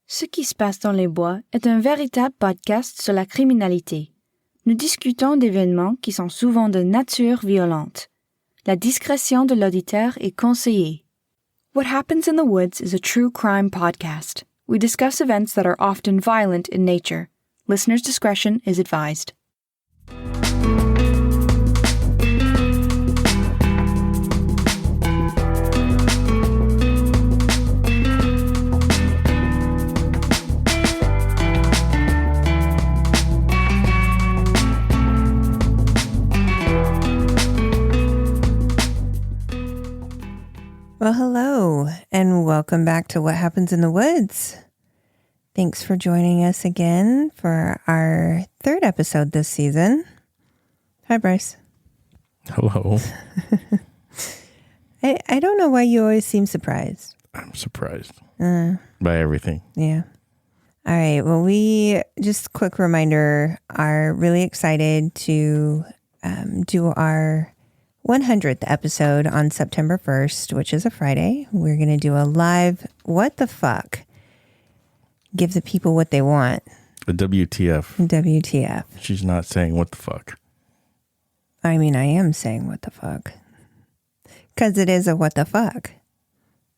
Ce qui se passe dans les bois est un véritable podcast sur la criminalité. Nous discutons d'événements qui sont souvent de nature violente. La discrétion de l'auditeur est conseillée. What Happens in the Woods is a true crime podcast. We discuss events that are often violent in nature. Listener's discretion is advised. Well, hello, and welcome back to What Happens in the Woods. Thanks for joining us again for our third episode this season. Hi, Brice. Hello. I don't know why you always seem surprised. I'm surprised by everything. Yeah. All right. Well, we, just quick reminder, are really excited to do our 100th episode on September 1st, which is a Friday. We're going to do a live What the Fuck. Give the people what they want. A WTF. WTF. She's not saying what the fuck. I mean, I am saying what the fuck. Because it is a what the fuck.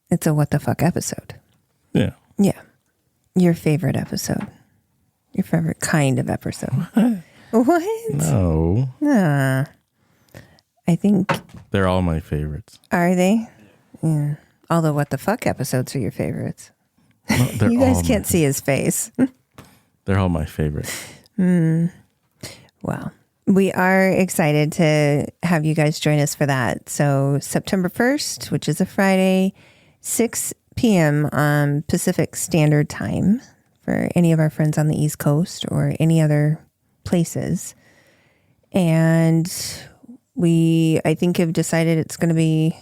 It's a what the fuck episode. Yeah. Yeah. Your favorite episode. Your favorite kind of episode. What? No. I think... They're all my favorites. Are they? Yeah. All the what the fuck episodes are your favorites. No, you guys can't see his face. They're all my favorites. Well, we are excited to have you guys join us for that. So September 1st, which is a Friday, 6 p.m. on Pacific Standard Time for any of our friends on the East Coast or any other places. And we, I think, have decided it's going to be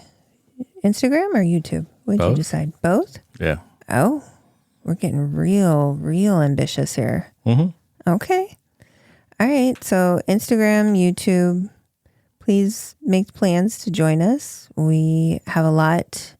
Instagram or YouTube. What did you decide? Both? Yeah. Oh, we're getting real ambitious here. Mm-hmm. Okay. All right. So Instagram, YouTube, please make plans to join us. We have a lot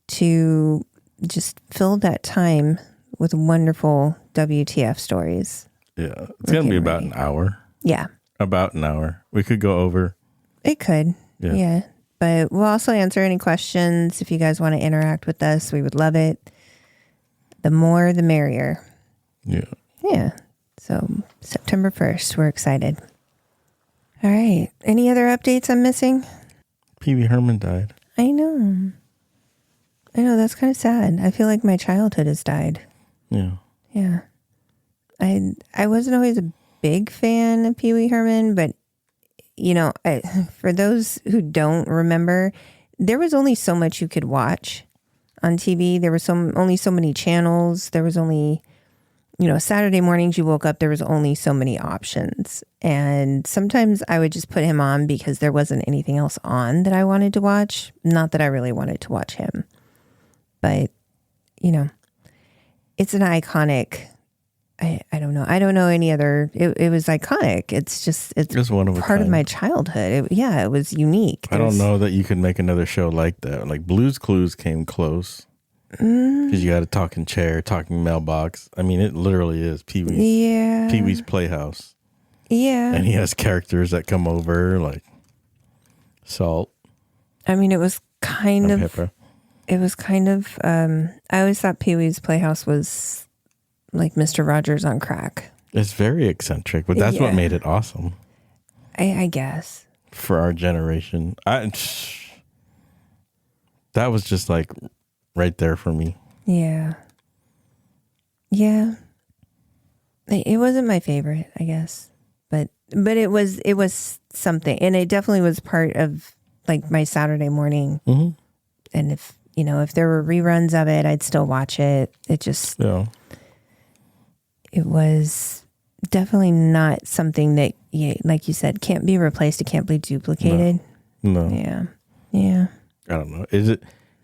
to just fill that time with wonderful WTF stories. Yeah. It's going to be about an hour. Yeah. About an hour. We could go over. It could. Yeah. Yeah. But we'll also answer any questions. If you guys want to interact with us, we would love it. The more, the merrier. Yeah. Yeah. So September 1st, we're excited. All right. Any other updates I'm missing? Pee Wee Herman died. I know. That's kind of sad. I feel like my childhood has died. Yeah. Yeah. I wasn't always a big fan of Pee Wee Herman, but for those who don't remember, there was only so much you could watch on TV. There was only so many channels. There was only, Saturday mornings you woke up, there was only so many options. And sometimes I would just put him on because there wasn't anything else on that I wanted to watch. Not that I really wanted to watch him. But, it's an iconic... I don't know. I don't know any other. It was iconic. It's one of a part kind. of my childhood. It was unique. I don't know that you could make another show like that. Like Blue's Clues came close because you had a talking chair, talking mailbox. I mean, it literally is Pee Wee's. Yeah. Pee Wee's Playhouse. Yeah. And he has characters that come over like Salt. I mean, it was kind of. Pepper. It was kind of. I always thought Pee Wee's Playhouse was like Mr. Rogers on crack. It's very eccentric, but that's what made it awesome. I guess. For our generation. That was just like right there for me. Yeah. Yeah. It wasn't my favorite, I guess. But it was something. And it definitely was part of like my Saturday morning. Mm-hmm. And if there were reruns of it, I'd still watch it. It just... Yeah. It was definitely not something that, like you said, can't be replaced. It can't be duplicated. No. Yeah. I don't know.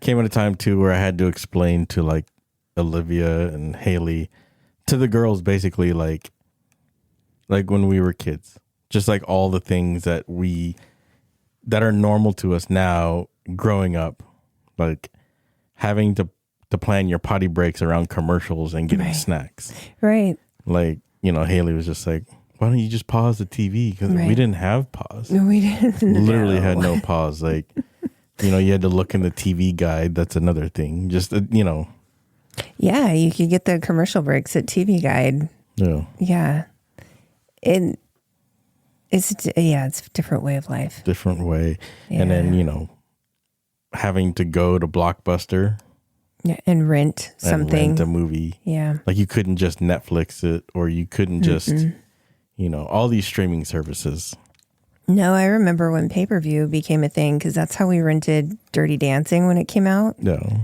Came at a time too where I had to explain to like Olivia and Haley, to the girls, basically like when we were kids, just like all the things that are normal to us now growing up, like having to to plan your potty breaks around commercials and getting snacks. Right. Like, Haley was just like, why don't you just pause the TV? Because we didn't have pause. We didn't. Literally had no pause. Like, you had to look in the TV guide. That's another thing. Just, Yeah, you could get the commercial breaks at TV Guide. Yeah. Yeah. It's a different way of life. Different way. Yeah. And then, having to go to Blockbuster. Yeah, and rent something. And rent a movie. Yeah. Like you couldn't just Netflix it, or you couldn't just, all these streaming services. No, I remember when pay-per-view became a thing because that's how we rented Dirty Dancing when it came out. Yeah.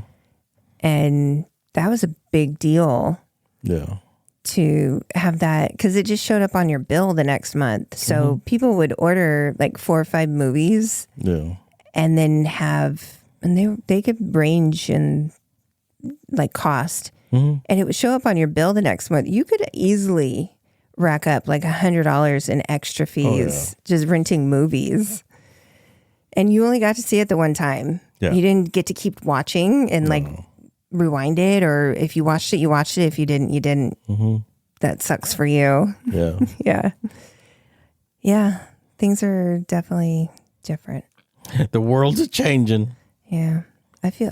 And that was a big deal. Yeah. To have that because it just showed up on your bill the next month. So people would order like 4 or 5 movies. Yeah. And then they could range in like cost. And it would show up on your bill the next month. You could easily rack up like $100 in extra fees just renting movies. And you only got to see it the one time. Yeah. You didn't get to keep watching and like rewind it, or if you watched it, you watched it. If you didn't, you didn't. That sucks for you. Yeah. Yeah. Yeah. Things are definitely different. The world's changing. Yeah. I feel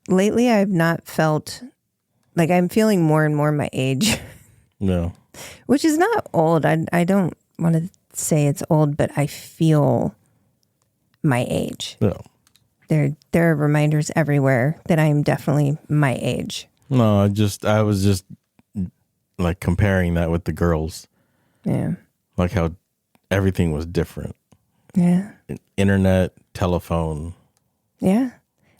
lately I've not felt like I'm feeling more and more my age. No. Which is not old. I don't want to say it's old, but I feel my age. No. There are reminders everywhere that I am definitely my age. No, I was just like comparing that with the girls. Yeah. Like how everything was different. Yeah. Internet, telephone. Yeah.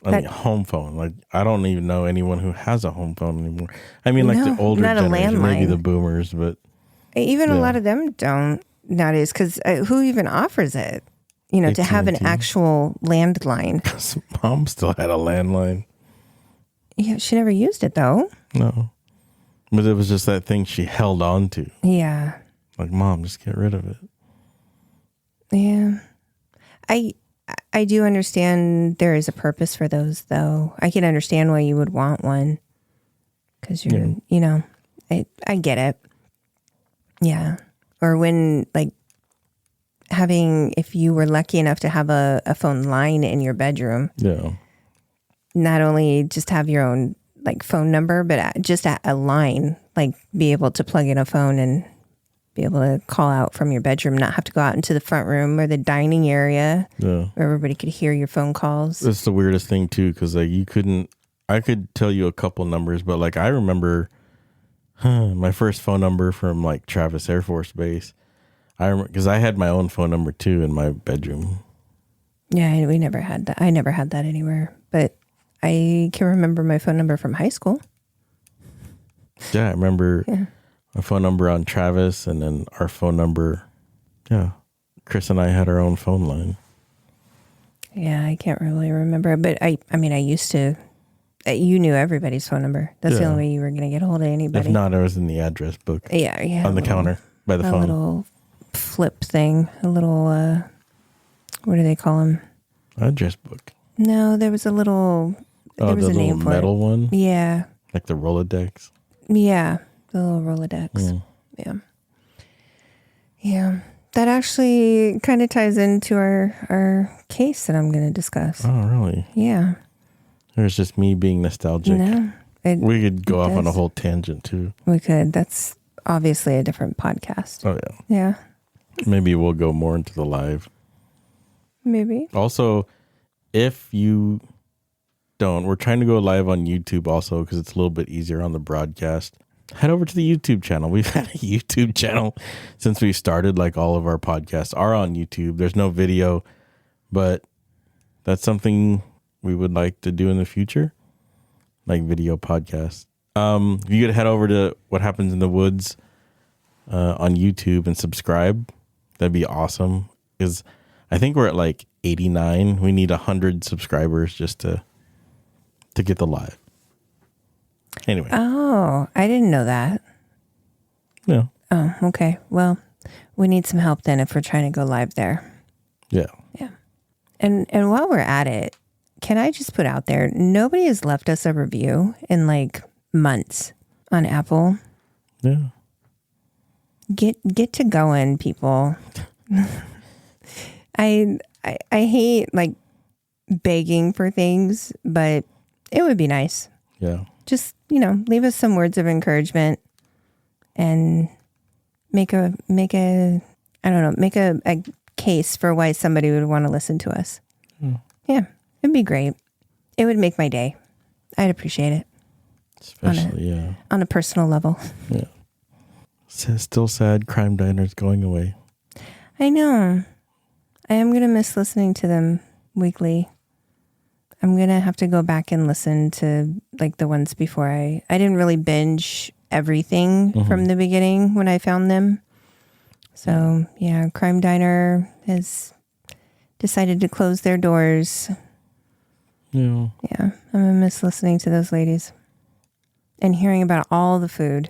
I mean, home phone. Like, I don't even know anyone who has a home phone anymore. I mean, like the older not a generation, maybe landline. the boomers, but even a lot of them don't nowadays because who even offers it? To have an AT&T. actual landline. Mom still had a landline. Yeah, she never used it though. No. But it was just that thing she held on to. Yeah. Like, Mom, just get rid of it. Yeah. I do understand there is a purpose for those though. I can understand why you would want one. Because I get it. Yeah. Or when like if you were lucky enough to have a phone line in your bedroom. Yeah. Not only just have your own like phone number, but just a line, like be able to plug in a phone and be able to call out from your bedroom, not have to go out into the front room or the dining area where everybody could hear your phone calls. That's the weirdest thing too, because like I could tell you a couple numbers, but like I remember my first phone number from like Travis Air Force Base. I remember because I had my own phone number too in my bedroom. Yeah, we never had that. I never had that anywhere, but I can remember my phone number from high school. Yeah, I remember my phone number on Travis, and then our phone number. Yeah, Chris and I had our own phone line. Yeah, I can't really remember, but I mean, I used to. You knew everybody's phone number. That's the only way you were going to get a hold of anybody. If not, it was in the address book. Yeah, on the counter by the phone. A little flip thing. A little. What do they call them? Address book. No, there was a little. There was the a name for metal it. one. Yeah. Like the Rolodex. Yeah, the little Rolodex. Yeah. Yeah. That actually kind of ties into our case that I'm going to discuss. Oh, really? Yeah. It was just me being nostalgic. No. We could go off on a whole tangent too. We could. That's obviously a different podcast. Oh, yeah. Yeah. Maybe we'll go more into the live. Maybe. Also, if you don't, we're trying to go live on YouTube also because it's a little bit easier on the broadcast. Head over to the YouTube channel. We've had a YouTube channel since we started. Like all of our podcasts are on YouTube. There's no video, but that's something we would like to do in the future, like video podcasts. If you could head over to What Happens in the Woods on YouTube and subscribe, that'd be awesome. Because I think we're at like 89. We need 100 subscribers just to get the live. Anyway. Oh, I didn't know that. Yeah. Oh, okay. Well, we need some help then if we're trying to go live there. Yeah. Yeah. And while we're at it, can I just put out there, nobody has left us a review in like months on Apple. Yeah. Get to going, people. I hate like begging for things, but it would be nice. Yeah. Just, leave us some words of encouragement and make a case for why somebody would want to listen to us. Yeah, it'd be great. It would make my day. I'd appreciate it. Especially, on a personal level. Yeah. Still sad Crime Diner's going away. I know. I am going to miss listening to them weekly. I'm going to have to go back and listen to like the ones before. I didn't really binge everything from the beginning when I found them. So, yeah, Crime Diner has decided to close their doors. Yeah. Yeah, I'm going to miss listening to those ladies and hearing about all the food.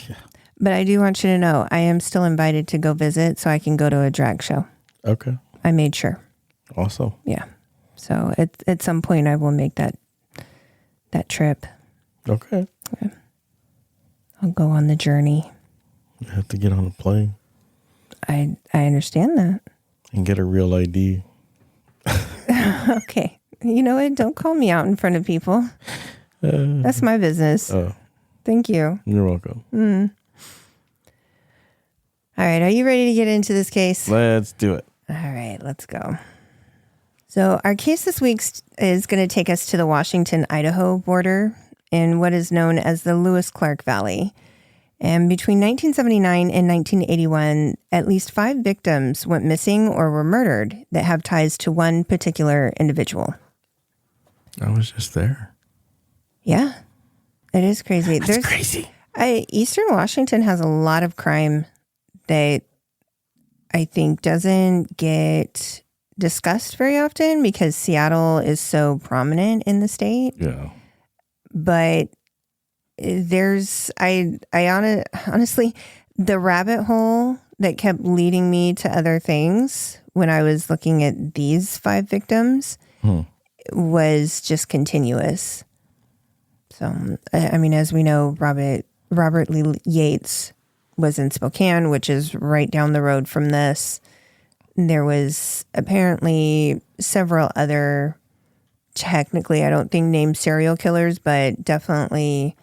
Yeah. But I do want you to know, I am still invited to go visit so I can go to a drag show. Okay. I made sure. Awesome. Yeah. So at some point I will make that trip. Okay. I'll go on the journey. You have to get on a plane. I understand that. And get a real ID. Okay. You know what? Don't call me out in front of people. That's my business. Oh. Thank you. You're welcome. All right. Are you ready to get into this case? Let's do it. All right. Let's go. So our case this week is going to take us to the Washington, Idaho border in what is known as the Lewis-Clark Valley. And between 1979 and 1981, at least 5 victims went missing or were murdered that have ties to one particular individual. I was just there. Yeah, it is crazy. That's crazy. Eastern Washington has a lot of crime that I think doesn't get discussed very often because Seattle is so prominent in the state. Yeah. But there's, honestly, the rabbit hole that kept leading me to other things when I was looking at these 5 victims was just continuous. So, I mean, as we know, Robert Lee Yates was in Spokane, which is right down the road from this. There was apparently several other, technically, I don't think named serial killers, but definitely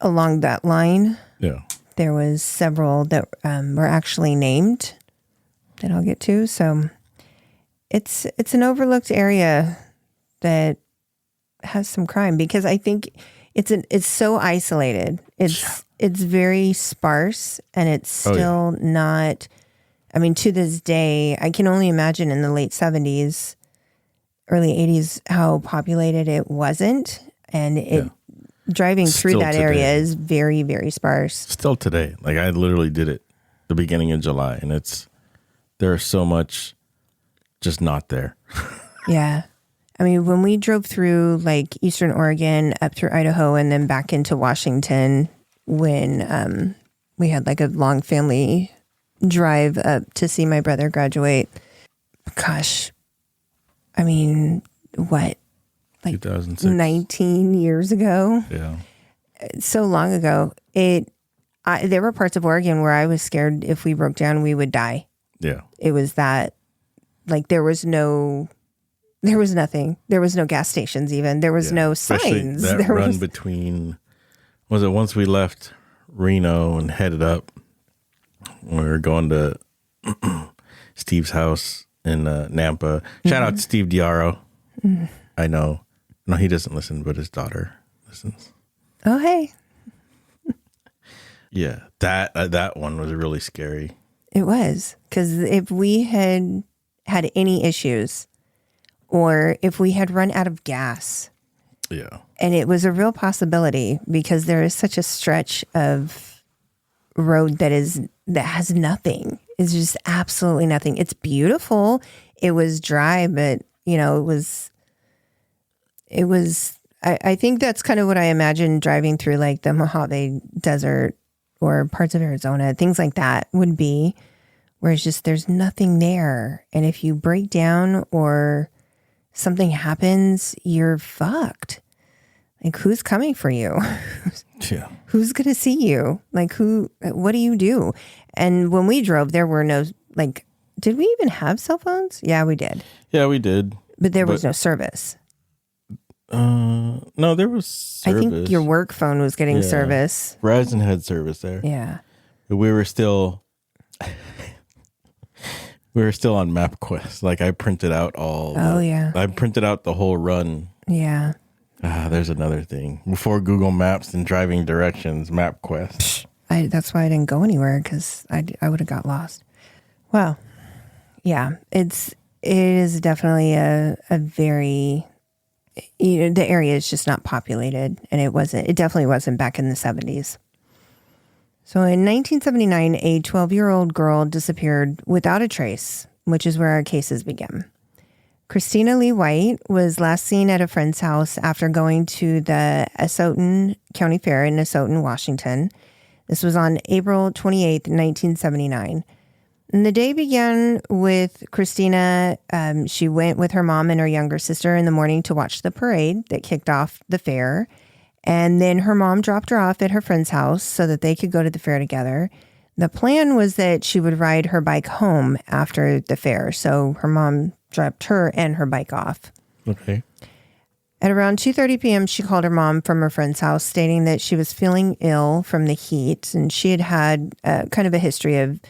along that line. Yeah. There was several that were actually named that I'll get to. So it's an overlooked area that has some crime because I think it's so isolated. It's very sparse and it's still not. I mean, to this day, I can only imagine in the late 70s, early 80s, how populated it wasn't. And driving through that area is very, very sparse. Still today. Like I literally did it the beginning of July and there's so much just not there. Yeah. I mean, when we drove through like Eastern Oregon up through Idaho and then back into Washington when we had like a long family drive up to see my brother graduate. Gosh, I mean, what? Like 2006. 19 years ago? Yeah. So long ago. There were parts of Oregon where I was scared if we broke down, we would die. Yeah. It was that, like, there was nothing. There was no gas stations even. There was no signs. That run between, was it once we left Reno and headed up, we were going to Steve's house in Nampa. Shout out to Steve Diaro. I know. No, he doesn't listen, but his daughter listens. Oh, hey. Yeah, that one was really scary. It was. Because if we had any issues or if we had run out of gas. Yeah. And it was a real possibility because there is such a stretch of road that has nothing. It's just absolutely nothing. It's beautiful. It was dry, but it was I think that's kind of what I imagine driving through like the Mojave Desert or parts of Arizona, things like that would be, where it's just there's nothing there. And if you break down or something happens, you're fucked. Like, who's coming for you? Yeah. Who's going to see you? Like, what do you do? And when we drove, there were no, like, did we even have cell phones? Yeah, we did. Yeah, we did. But there was no service. No, there was service. I think your work phone was getting service. Verizon had service there. Yeah. But we were still on MapQuest. Like, I printed out I printed out the whole run. Yeah. There's another thing. Before Google Maps and driving directions, MapQuest. That's why I didn't go anywhere, because I would have got lost. Well, yeah, it is definitely a very, the area is just not populated, and it definitely wasn't back in the 70s. So in 1979, a 12-year-old girl disappeared without a trace, which is where our cases began. Christina Lee White was last seen at a friend's house after going to the Asotin County Fair in Asotin, Washington. This was on April 28th, 1979. And the day began with Christina. She went with her mom and her younger sister in the morning to watch the parade that kicked off the fair. And then her mom dropped her off at her friend's house so that they could go to the fair together. The plan was that she would ride her bike home after the fair. So her mom dropped her and her bike off. Okay. At around 2:30 p.m., she called her mom from her friend's house, stating that she was feeling ill from the heat. And she had kind of a history of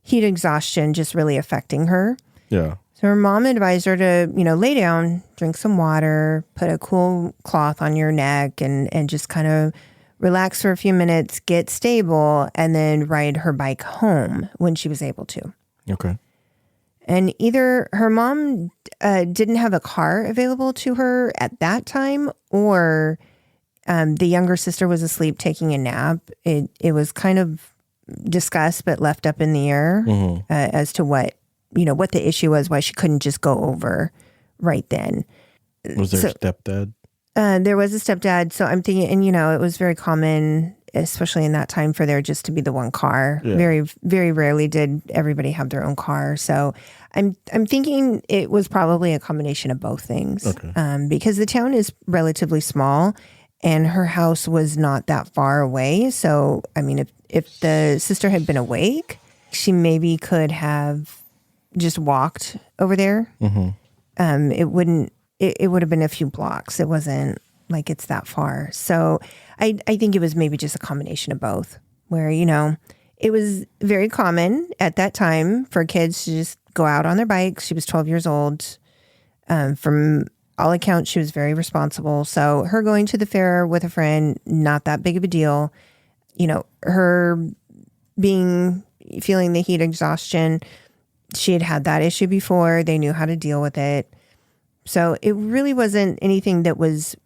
heat exhaustion just really affecting her. Yeah. So her mom advised her to, lay down, drink some water, put a cool cloth on your neck, and just kind of relax for a few minutes, get stable, and then ride her bike home when she was able to. Okay. And either her mom didn't have a car available to her at that time, or the younger sister was asleep taking a nap. It was kind of discussed but left up in the air as to what the issue was, why she couldn't just go over right then. Was there a stepdad? There was a stepdad. So I'm thinking, and it was very common, especially in that time, for there just to be the one car. Yeah. Very, very rarely did everybody have their own car. So I'm thinking it was probably a combination of both things. Okay. Because the town is relatively small and her house was not that far away. So, I mean, if the sister had been awake, she maybe could have just walked over there. Mm-hmm. It would have been a few blocks. It wasn't like it's that far. So I think it was maybe just a combination of both, where, it was very common at that time for kids to just go out on their bikes. She was 12 years old. From all accounts, she was very responsible. So her going to the fair with a friend, not that big of a deal. Her feeling the heat exhaustion, she had that issue before. They knew how to deal with it. So it really wasn't anything that was,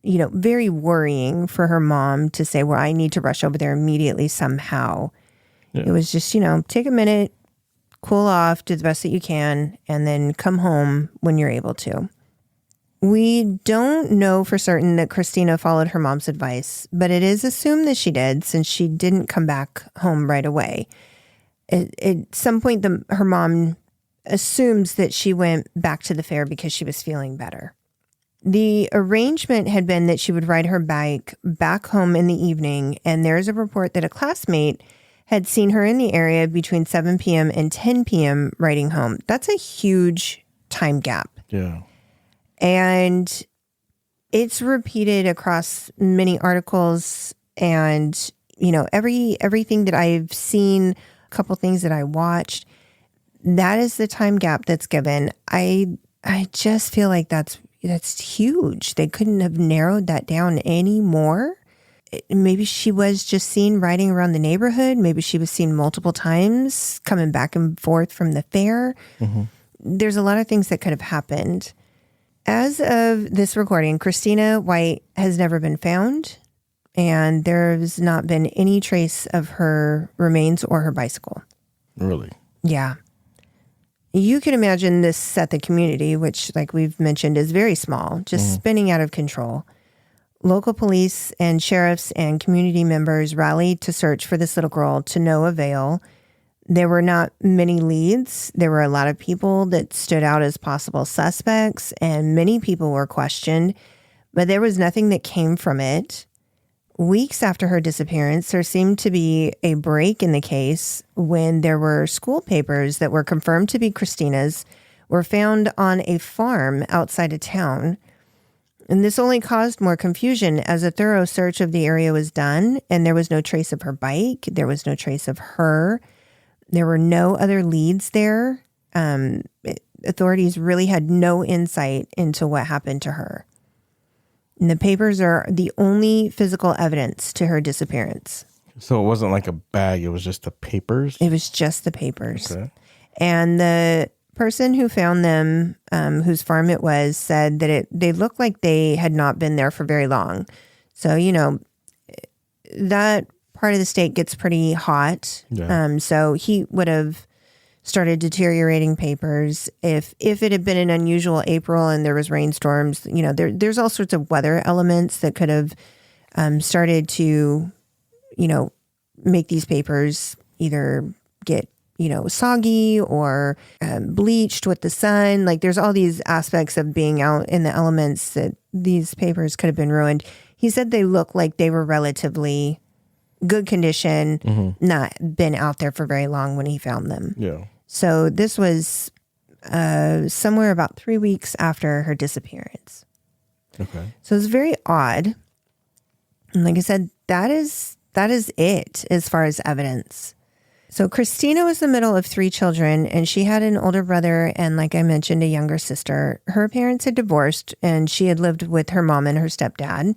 very worrying for her mom to say, well, I need to rush over there immediately somehow. Yeah. It was just, take a minute, cool off, do the best that you can, and then come home when you're able to. We don't know for certain that Kristina followed her mom's advice, but it is assumed that she did, since she didn't come back home right away. At some point, her mom assumes that she went back to the fair because she was feeling better. The arrangement had been that she would ride her bike back home in the evening, and there's a report that a classmate had seen her in the area between 7 p.m. and 10 p.m. riding home. That's a huge time gap. Yeah. And it's repeated across many articles, and, everything that I've seen, a couple things that I watched, that is the time gap that's given. I just feel like that's huge. They couldn't have narrowed that down any more. Maybe she was just seen riding around the neighborhood. Maybe she was seen multiple times coming back and forth from the fair. Mm-hmm. There's a lot of things that could have happened. As of this recording, Christina White has never been found, and there's not been any trace of her remains or her bicycle. Really? Yeah. You can imagine this set the community, which, like we've mentioned, is very small, just spinning out of control. Local police and sheriffs and community members rallied to search for this little girl to no avail. There were not many leads. There were a lot of people that stood out as possible suspects, and many people were questioned, but there was nothing that came from it. Weeks after her disappearance, there seemed to be a break in the case when there were school papers that were confirmed to be Kristina's were found on a farm outside of town. And this only caused more confusion as a thorough search of the area was done, and there was no trace of her bike. There was no trace of her. There were no other leads there. Authorities really had no insight into what happened to her. And the papers are the only physical evidence to her disappearance. So it wasn't like a bag, it was just the papers? It was just the papers. Okay. And the person who found them, whose farm it was, said that they looked like they had not been there for very long. So, that part of the state gets pretty hot. Yeah. So he would have started deteriorating papers. If it had been an unusual April and there was rainstorms, there's all sorts of weather elements that could have started to, make these papers either get, soggy or bleached with the sun. Like there's all these aspects of being out in the elements that these papers could have been ruined. He said they looked like they were relatively good condition, not been out there for very long when he found them. Yeah. So this was somewhere about 3 weeks after her disappearance. Okay. So it's very odd. And like I said, that is it as far as evidence. So Kristina was the middle of 3 children, and she had an older brother and, like I mentioned, a younger sister. Her parents had divorced, and she had lived with her mom and her stepdad.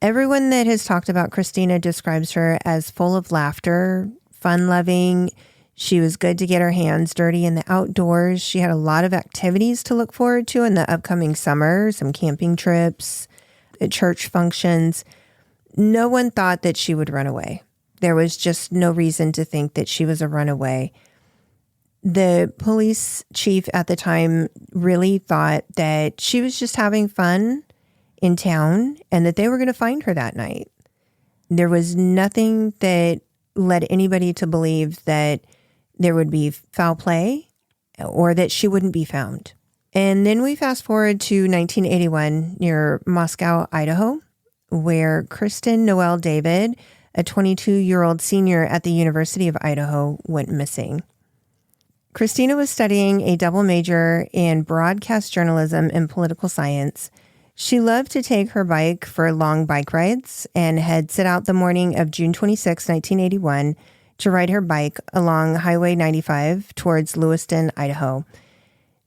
Everyone that has talked about Kristina describes her as full of laughter, fun-loving. She was good to get her hands dirty in the outdoors. She had a lot of activities to look forward to in the upcoming summer, some camping trips, church functions. No one thought that she would run away. There was just no reason to think that she was a runaway. The police chief at the time really thought that she was just having fun in town and that they were going to find her that night. There was nothing that led anybody to believe that there would be foul play or that she wouldn't be found. And then we fast forward to 1981 near Moscow, Idaho, where Kristin David, a 22-year-old senior at the University of Idaho, went missing. Kristina was studying a double major in broadcast journalism and political science. She loved to take her bike for long bike rides and had set out the morning of June 26, 1981, to ride her bike along Highway 95 towards Lewiston, Idaho.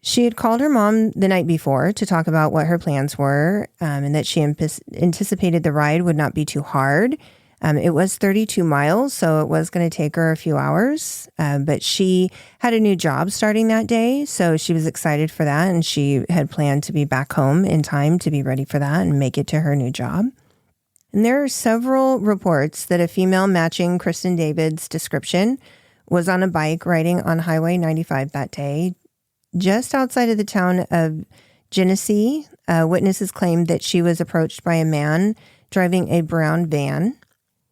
She had called her mom the night before to talk about what her plans were, and that she anticipated the ride would not be too hard. It was 32 miles, so it was going to take her a few hours, but she had a new job starting that day, so she was excited for that, and she had planned to be back home in time to be ready for that and make it to her new job. And there are several reports that a female matching Kristin David's description was on a bike riding on Highway 95 that day. Just outside of the town of Genesee, witnesses claimed that she was approached by a man driving a brown van.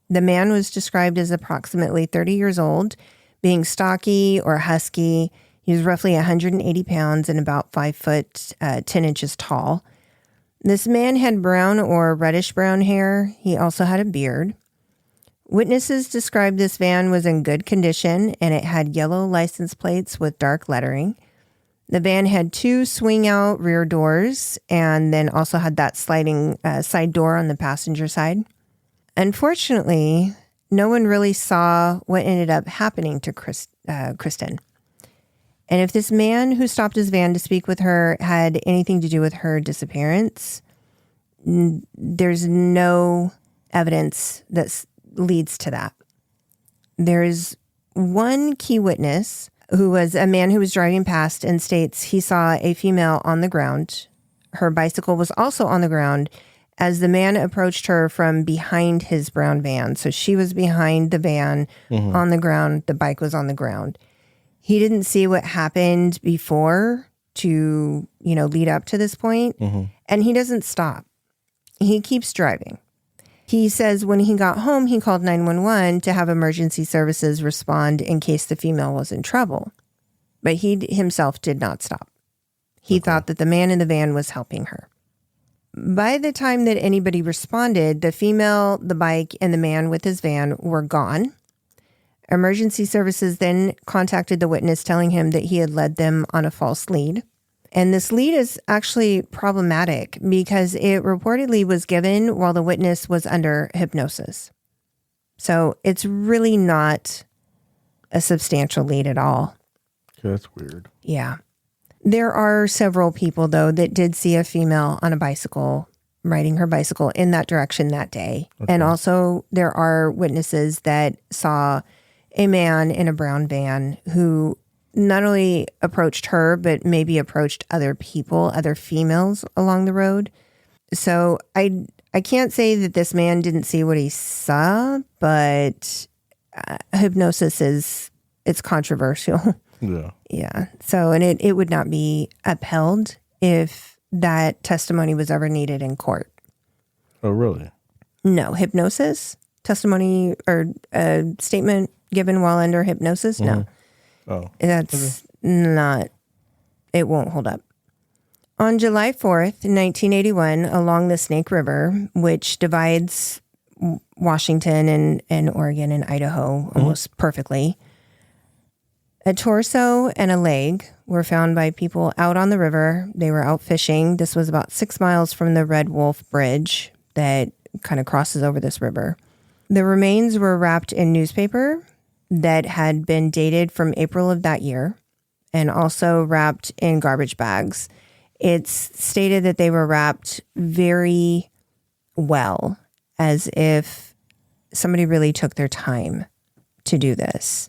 The man was described as approximately 30 years old, being stocky or husky. He was roughly 180 pounds and about 5 foot 10 inches tall. This man had brown or reddish brown hair. He also had a beard. Witnesses described this van was in good condition, and it had yellow license plates with dark lettering. The van had 2 swing-out rear doors and then also had that sliding side door on the passenger side. Unfortunately, no one really saw what ended up happening to Kristin. And if this man who stopped his van to speak with her had anything to do with her disappearance, there's no evidence that leads to that. There's one key witness who was a man who was driving past and states he saw a female on the ground. Her bicycle was also on the ground as the man approached her from behind his brown van. So she was behind the van on the ground. The bike was on the ground. He didn't see what happened before to, lead up to this point. And he doesn't stop. He keeps driving. He says when he got home, he called 911 to have emergency services respond in case the female was in trouble. But he himself did not stop. He thought that the man in the van was helping her. By the time that anybody responded, the female, the bike, and the man with his van were gone. Emergency services then contacted the witness, telling him that he had led them on a false lead. And this lead is actually problematic because it reportedly was given while the witness was under hypnosis. So it's really not a substantial lead at all. That's weird. Yeah. There are several people, though, that did see a female on a bicycle, riding her bicycle in that direction that day. Okay. And also there are witnesses that saw a man in a brown van who not only approached her, but maybe approached other people, other females along the road. So I can't say that this man didn't see what he saw, but hypnosis it's controversial. Yeah. Yeah. So, and it would not be upheld if that testimony was ever needed in court. Oh, really? No. Hypnosis? Testimony or a statement given while under hypnosis? No. Oh. That's not, it won't hold up. On July 4th, 1981, along the Snake River, which divides Washington and Oregon and Idaho almost perfectly, a torso and a leg were found by people out on the river. They were out fishing. This was about 6 miles from the Red Wolf Bridge that kind of crosses over this river. The remains were wrapped in newspaper that had been dated from April of that year and also wrapped in garbage bags. It's stated that they were wrapped very well, as if somebody really took their time to do this.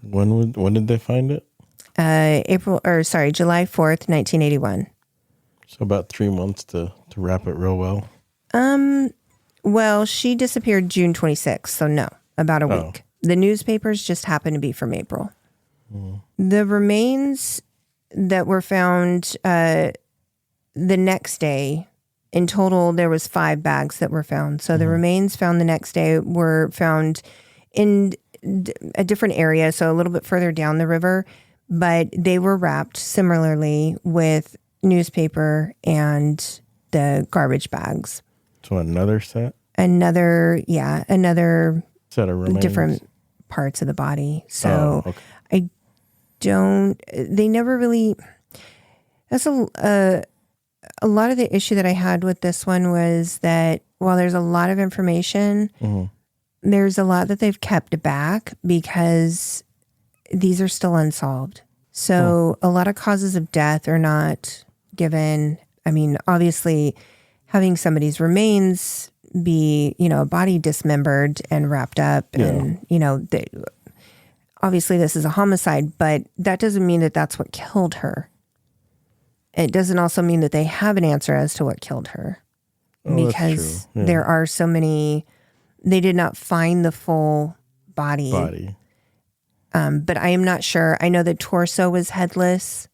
When did they find it? July 4th, 1981. So about 3 months to wrap it real well. Well, she disappeared June 26th, so no, about a week. The newspapers just happened to be from April. The remains that were found the next day, in total, there was 5 bags that were found. So the remains found the next day were found in a different area, so a little bit further down the river, but they were wrapped similarly with newspaper and the garbage bags. So another set? Another set of remains. Different parts of the body. So they never really, that's a lot of the issue that I had with this one was that while there's a lot of information, there's a lot that they've kept back because these are still unsolved. So a lot of causes of death are not given. I mean, obviously having somebody's remains be, a body dismembered and wrapped up and, obviously this is a homicide, but that doesn't mean that that's what killed her. It doesn't also mean that they have an answer as to what killed her because there are so many. They did not find the full body. But I am not sure. I know the torso was headless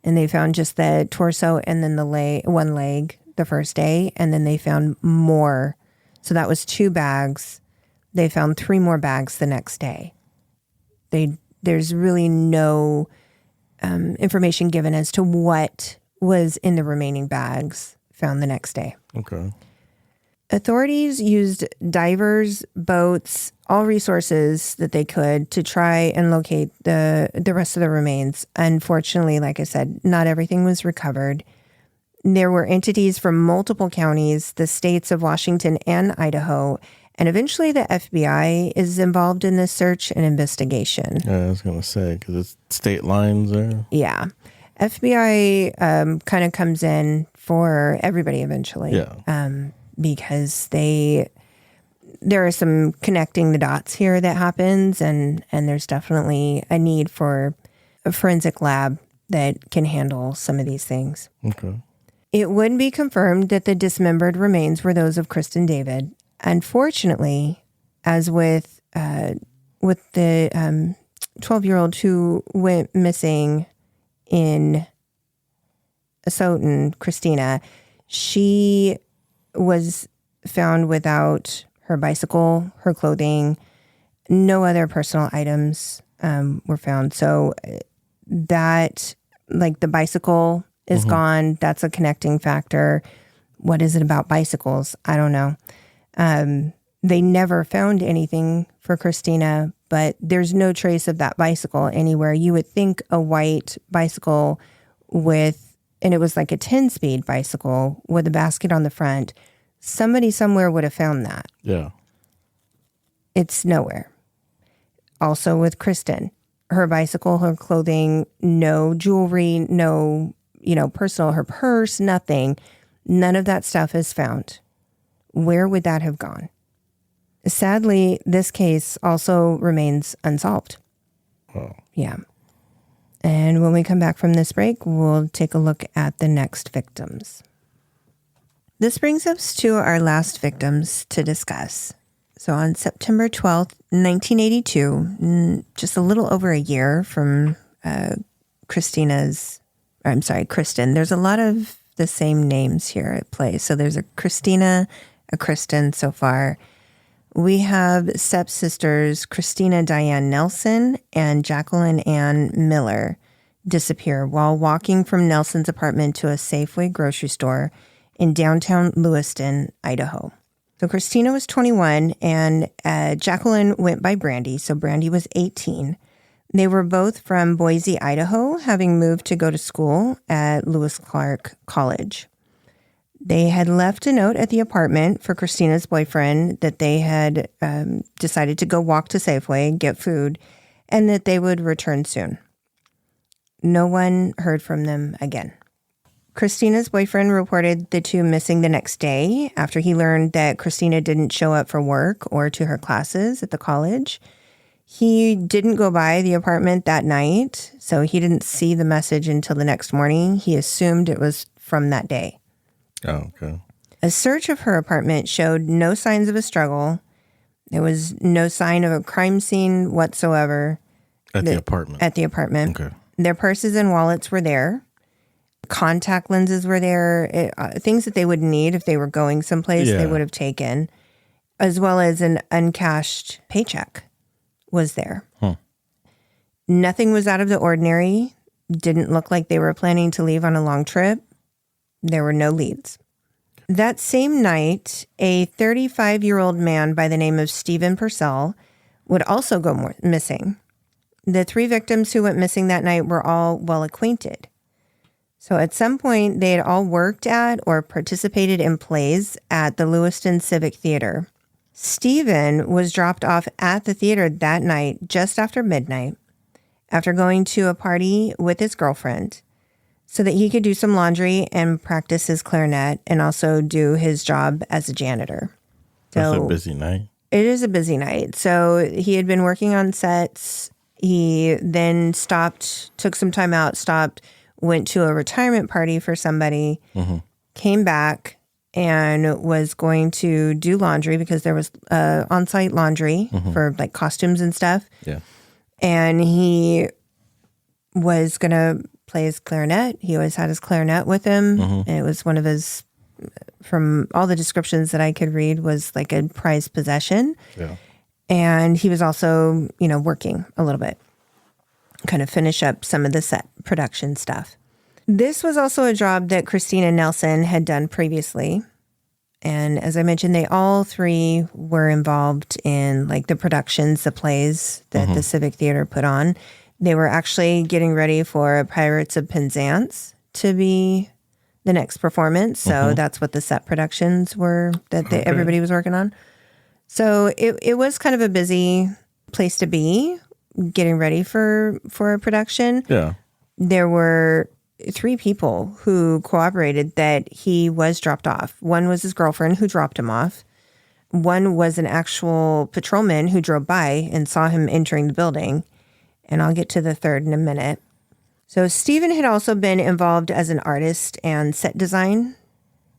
and they found just the torso and then one leg the first day. And then they found more. So that was 2 bags. They found 3 more bags the next day. There's really no information given as to what was in the remaining bags found the next day. Okay. Authorities used divers, boats, all resources that they could to try and locate the rest of the remains. Unfortunately, like I said, not everything was recovered. There were entities from multiple counties, the states of Washington and Idaho, and eventually the FBI is involved in this search and investigation. Yeah, I was going to say, because it's state lines there. Yeah. FBI kind of comes in for everybody eventually. Yeah. Because there are some connecting the dots here that happens, and there's definitely a need for a forensic lab that can handle some of these things. Okay. It would be confirmed that the dismembered remains were those of Kristin David. Unfortunately, as with the 12-year-old who went missing in Asotin, Kristina, she was found without her bicycle, her clothing. No other personal items were found. So that, like, the bicycle is gone. That's a connecting factor. What is it about bicycles? I don't know. They never found anything for Kristina, but there's no trace of that bicycle anywhere. You would think a white bicycle and it was like a 10-speed bicycle with a basket on the front. Somebody somewhere would have found that. Yeah. It's nowhere. Also with Kristin, her bicycle, her clothing, no jewelry, no, personal, her purse, nothing. None of that stuff is found. Where would that have gone? Sadly, this case also remains unsolved. Oh. Yeah. And when we come back from this break, we'll take a look at the next victims. This brings us to our last victims to discuss. So on September 12th, 1982, just a little over a year from Kristin, there's a lot of the same names here at play. So there's a Kristina, a Kristin so far. We have stepsisters Christina Diane Nelson and Jacqueline Ann Miller disappear while walking from Nelson's apartment to a Safeway grocery store in downtown Lewiston, Idaho. So Kristina was 21 and Jacqueline went by Brandy. So Brandy was 18. They were both from Boise, Idaho, having moved to go to school at Lewis Clark College. They had left a note at the apartment for Kristina's boyfriend that they had decided to go walk to Safeway, get food, and that they would return soon. No one heard from them again. Kristina's boyfriend reported the two missing the next day after he learned that Kristina didn't show up for work or to her classes at the college. He didn't go by the apartment that night, so he didn't see the message until the next morning. He assumed it was from that day. Oh, okay. A search of her apartment showed no signs of a struggle. There was no sign of a crime scene whatsoever. At the apartment? At the apartment. Okay. Their purses and wallets were there. Contact lenses were there. Things that they would need if they were going someplace, they would have taken. As well as an uncashed paycheck was there. Huh. Nothing was out of the ordinary. Didn't look like they were planning to leave on a long trip. There were no leads. That same night, a 35-year-old man by the name of Steven Pearsall would also go missing. The three victims who went missing that night were all well acquainted. So at some point, they had all worked at or participated in plays at the Lewiston Civic Theater. Steven was dropped off at the theater that night just after midnight after going to a party with his girlfriend so that he could do some laundry and practice his clarinet and also do his job as a janitor. So That's a busy night. It is a busy night. So he had been working on sets. He then took some time out, went to a retirement party for somebody, came back and was going to do laundry because there was on-site laundry for like costumes and stuff. Yeah. And he was going to play his clarinet. He always had his clarinet with him. And it was one of his, from all the descriptions that I could read, was like a prized possession. Yeah. And he was also, working a little bit, kind of finish up some of the set production stuff. This was also a job that Kristina Nelson had done previously. And as I mentioned, they all three were involved in like the productions, the plays that the Civic Theater put on. They were actually getting ready for Pirates of Penzance to be the next performance. So that's what the set productions were that everybody was working on. So it was kind of a busy place to be, getting ready for a production. Yeah. There were three people who cooperated that he was dropped off. One was his girlfriend who dropped him off. One was an actual patrolman who drove by and saw him entering the building. And I'll get to the third in a minute. So Steven had also been involved as an artist and set design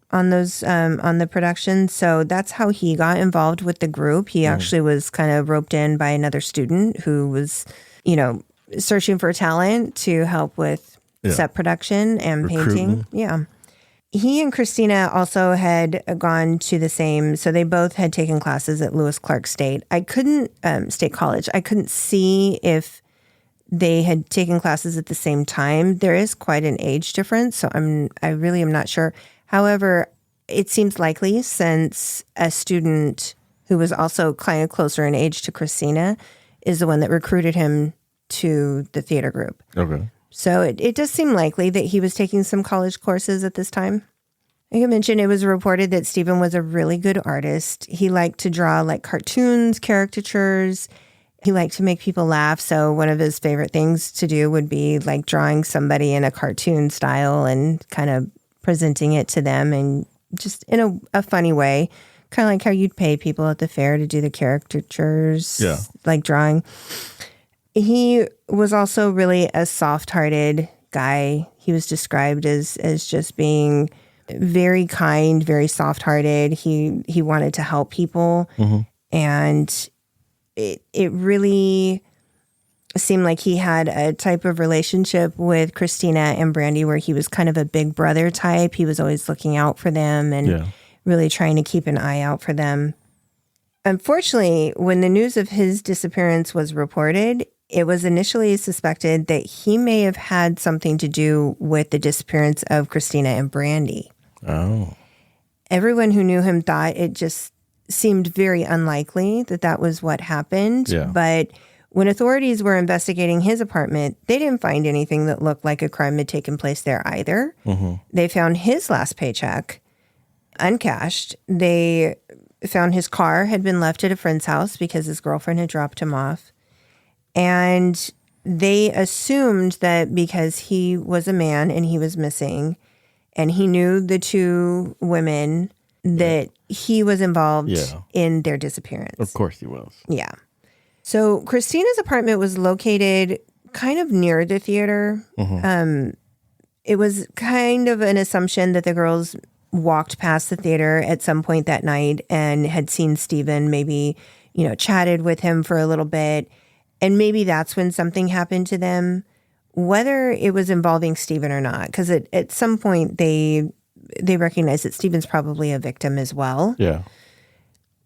on those on the production. So that's how he got involved with the group. He actually was kind of roped in by another student who was, searching for talent to help with set production and painting. Yeah. He and Kristina also had gone to the same, so they both had taken classes at Lewis Clark State. State College. I couldn't see if they had taken classes at the same time. There is quite an age difference, so I really am not sure. However, it seems likely since a student who was also kind of closer in age to Kristina is the one that recruited him to the theater group. Okay. So it does seem likely that he was taking some college courses at this time. Like I mentioned, it was reported that Steven was a really good artist. He liked to draw like cartoons, caricatures. He liked to make people laugh. So one of his favorite things to do would be like drawing somebody in a cartoon style and kind of presenting it to them and just in a funny way, kind of like how you'd pay people at the fair to do the caricatures, like drawing. He was also really a soft-hearted guy. He was described as just being very kind, very soft-hearted. He wanted to help people. Mm-hmm. And it really seemed like he had a type of relationship with Kristina and Brandy where he was kind of a big brother type. He was always looking out for them and really trying to keep an eye out for them. Unfortunately, when the news of his disappearance was reported, it was initially suspected that he may have had something to do with the disappearance of Kristina and Brandy. Oh. Everyone who knew him thought it just seemed very unlikely that was what happened. Yeah. But when authorities were investigating his apartment, they didn't find anything that looked like a crime had taken place there either. Mm-hmm. They found his last paycheck uncashed. They found his car had been left at a friend's house because his girlfriend had dropped him off. And they assumed that because he was a man and he was missing and he knew the two women that he was involved in their disappearance. Of course he was. Yeah. So Kristina's apartment was located kind of near the theater. Mm-hmm. It was kind of an assumption that the girls walked past the theater at some point that night and had seen Steven, maybe, chatted with him for a little bit. And maybe that's when something happened to them, whether it was involving Steven or not. Because at some point they recognized that Steven's probably a victim as well. Yeah.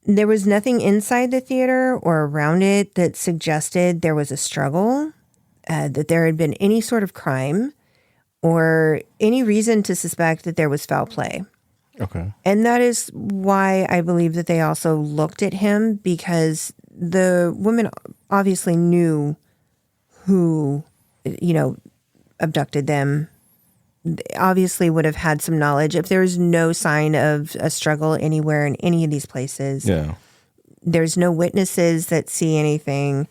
There was nothing inside the theater or around it that suggested there was a struggle, that there had been any sort of crime, or any reason to suspect that there was foul play. Okay. And that is why I believe that they also looked at him, because the women obviously knew who, abducted them. They obviously would have had some knowledge. If there was no sign of a struggle anywhere in any of these places, there's no witnesses that see anything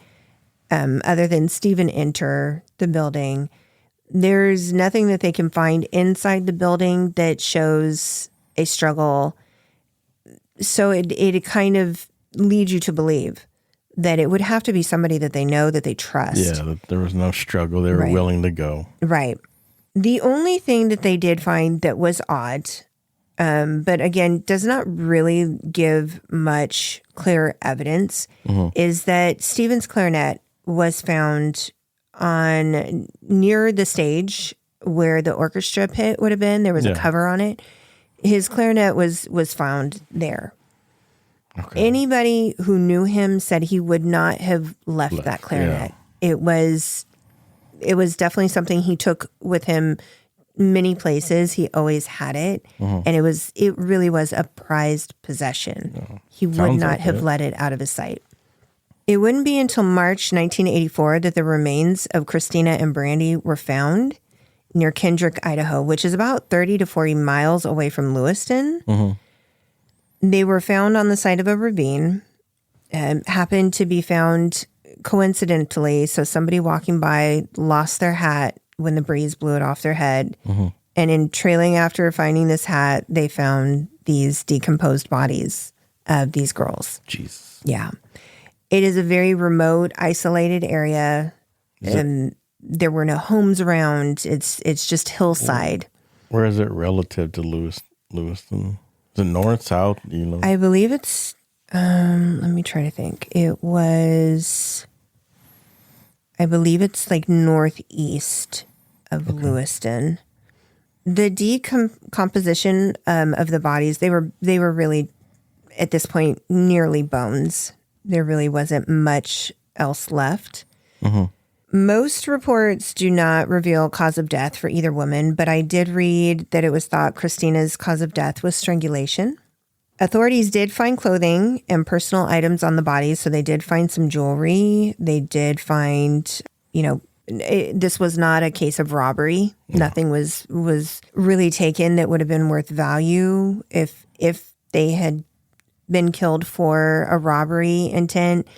other than Steven enter the building. There's nothing that they can find inside the building that shows a struggle. So it kind of leads you to believe that it would have to be somebody that they know, that they trust. Yeah, that there was no struggle. They were willing to go. Right. The only thing that they did find that was odd, but again, does not really give much clear evidence, is that Steven's clarinet was found on near the stage where the orchestra pit would have been. There was a cover on it. His clarinet was found there. Okay. Anybody who knew him said he would not have left that clarinet. Yeah. It was definitely something he took with him many places. He always had it. And it really was a prized possession. Yeah. He would not have let it out of his sight. It wouldn't be until March 1984 that the remains of Kristina and Brandy were found near Kendrick, Idaho, which is about 30 to 40 miles away from Lewiston. Mm-hmm. They were found on the side of a ravine, happened to be found coincidentally. So somebody walking by lost their hat when the breeze blew it off their head. Mm-hmm. And in trailing after finding this hat, they found these decomposed bodies of these girls. Jesus. Yeah. It is a very remote, isolated area. And there were no homes around. It's just hillside. Where is it relative to Lewiston? Is it north, south? I believe it's, let me try to think. I believe it's like northeast of Lewiston. The decomposition of the bodies, they were really, at this point, nearly bones. There really wasn't much else left. Mm-hmm. Most reports do not reveal cause of death for either woman, but I did read that it was thought Kristina's cause of death was strangulation. Authorities did find clothing and personal items on the bodies, so they did find some jewelry. They did find, this was not a case of robbery. Yeah. Nothing was really taken that would have been worth value if they had been killed for a robbery intent.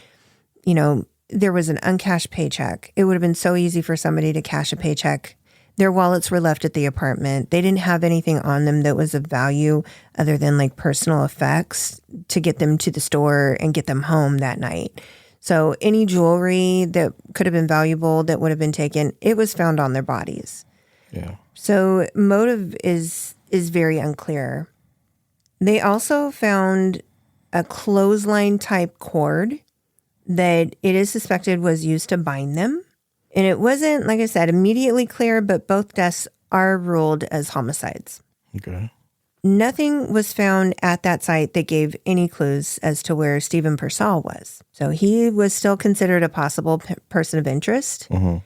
There was an uncashed paycheck. It would have been so easy for somebody to cash a paycheck. Their wallets were left at the apartment. They didn't have anything on them that was of value other than like personal effects to get them to the store and get them home that night. So any jewelry that could have been valuable that would have been taken, it was found on their bodies. Yeah. So motive is very unclear. They also found a clothesline type cord that it is suspected was used to bind them. And it wasn't, like I said, immediately clear, but both deaths are ruled as homicides. Okay. Nothing was found at that site that gave any clues as to where Steven Pearsall was. So he was still considered a possible person of interest. Mm-hmm.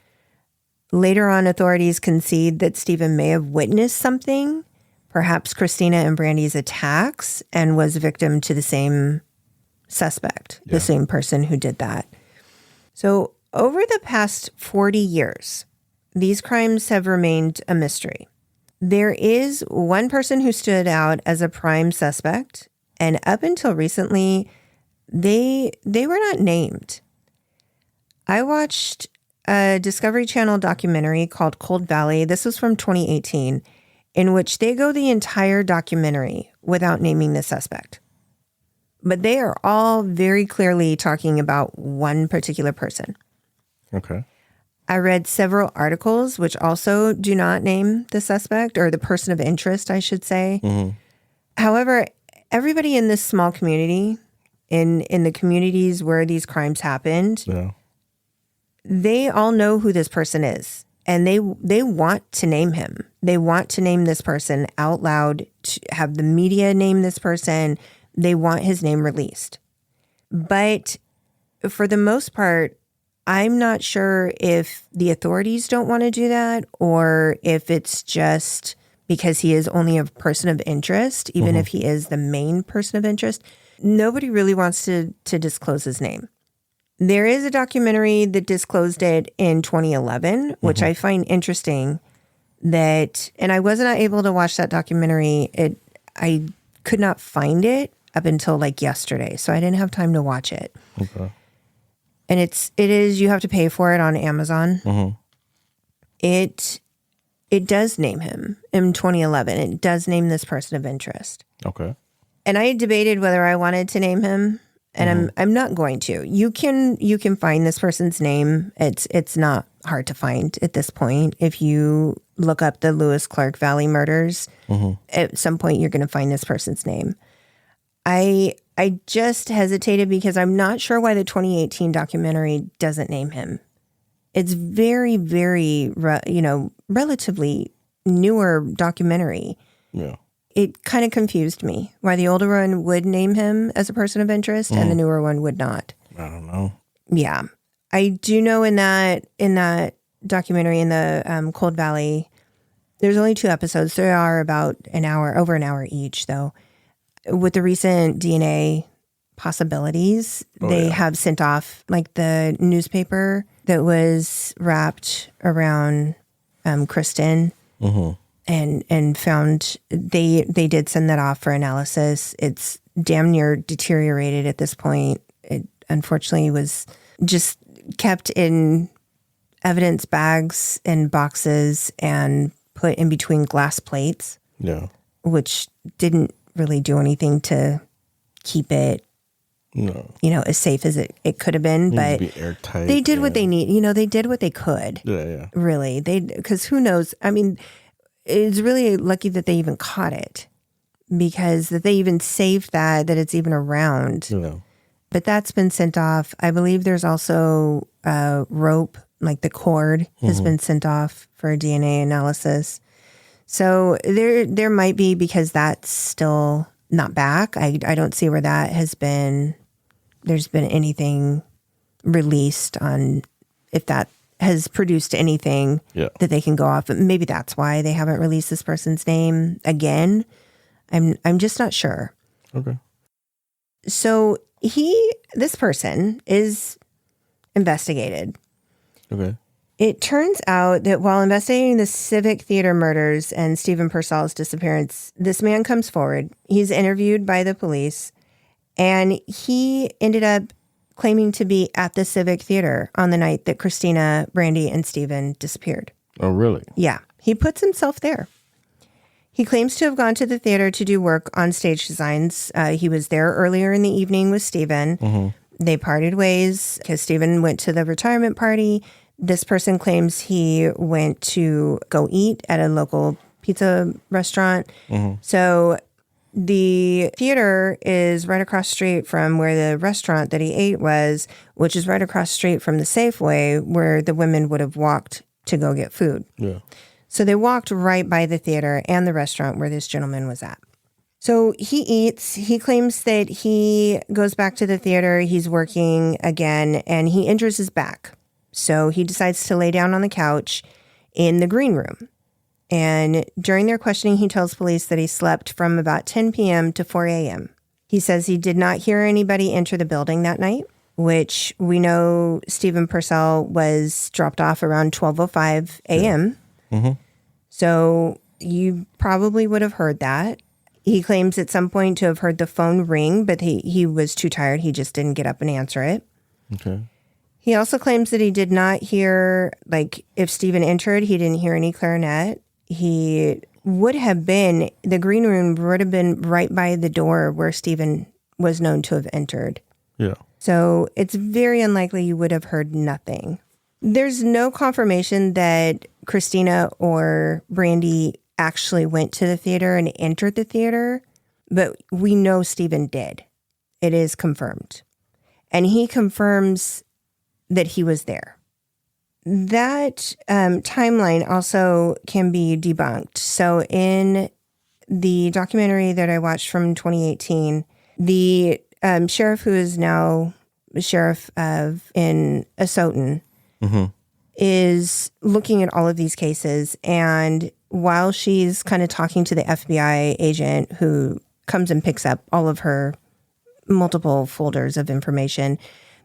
Later on, authorities concede that Steven may have witnessed something, perhaps Kristina and Brandy's attacks, and was victim to the same suspect, the same person who did that. So over the past 40 years, these crimes have remained a mystery. There is one person who stood out as a prime suspect, and up until recently, they were not named. I watched a Discovery Channel documentary called Cold Valley. This was from 2018, in which they go the entire documentary without naming the suspect. But they are all very clearly talking about one particular person. Okay. I read several articles which also do not name the suspect or the person of interest, I should say. Mm-hmm. However, everybody in this small community, in the communities where these crimes happened, they all know who this person is. And they want to name him. They want to name this person out loud, to have the media name this person. They want his name released. But for the most part, I'm not sure if the authorities don't want to do that or if it's just because he is only a person of interest, even if he is the main person of interest. Nobody really wants to disclose his name. There is a documentary that disclosed it in 2011, which I find interesting and I was not able to watch that documentary. I could not find it up until like yesterday, so I didn't have time to watch it. Okay. And it is, you have to pay for it on Amazon. Mm-hmm. It does name him in 2011. It does name this person of interest. Okay. And I debated whether I wanted to name him, and I'm not going to. You can find this person's name. It's not hard to find at this point. If you look up the Lewis Clark Valley murders, at some point you're going to find this person's name. I just hesitated because I'm not sure why the 2018 documentary doesn't name him. It's very, very, relatively newer documentary. Yeah. It kind of confused me why the older one would name him as a person of interest and the newer one would not. I don't know. Yeah. I do know in that documentary, in the Cold Valley, there's only 2 episodes. They are about over an hour each, though. With the recent DNA possibilities, they have sent off like the newspaper that was wrapped around Kristin and found they did send that off for analysis. It's damn near deteriorated at this point. It unfortunately was just kept in evidence bags and boxes and put in between glass plates. Yeah. Which didn't really do anything to keep it, as safe as it could have been. But be airtight, they did what they need. They did what they could. Yeah. Really, because who knows? I mean, it's really lucky that they even caught it, because that they even saved that it's even around. Yeah. But that's been sent off. I believe there's also rope, like the cord, has been sent off for DNA analysis. So there might be, because that's still not back. I don't see where that there's been anything released on if that has produced anything that they can go off. But maybe that's why they haven't released this person's name again. I'm just not sure. Okay. So this person is investigated. Okay. It turns out that while investigating the Civic Theater murders and Steven Pearsall's disappearance, this man comes forward. He's interviewed by the police, and he ended up claiming to be at the Civic Theater on the night that Kristina, Brandy, and Steven disappeared. Oh, really? Yeah. He puts himself there. He claims to have gone to the theater to do work on stage designs. He was there earlier in the evening with Steven. Mm-hmm. They parted ways because Steven went to the retirement party. This person claims he went to go eat at a local pizza restaurant. Mm-hmm. So the theater is right across the street from where the restaurant that he ate was, which is right across the street from the Safeway where the women would have walked to go get food. Yeah. So they walked right by the theater and the restaurant where this gentleman was at. So he eats. He claims that he goes back to the theater. He's working again, and he injures his back. So he decides to lay down on the couch in the green room. And during their questioning, he tells police that he slept from about 10 p.m. to 4 a.m. He says he did not hear anybody enter the building that night, which we know Steven Pearsall was dropped off around 12:05 a.m. Yeah. Mm-hmm. So you probably would have heard that. He claims at some point to have heard the phone ring, but he was too tired. He just didn't get up and answer it. Okay. He also claims that he did not hear, if Steven entered, he didn't hear any clarinet. The green room would have been right by the door where Steven was known to have entered. Yeah. So it's very unlikely you would have heard nothing. There's no confirmation that Kristina or Brandy actually went to the theater and entered the theater, but we know Steven did. It is confirmed. And he confirms that he was there. That timeline also can be debunked. So in the documentary that I watched from 2018, the sheriff who is now sheriff in Asotin Mm-hmm. is looking at all of these cases. And while she's kind of talking to the FBI agent who comes and picks up all of her multiple folders of information,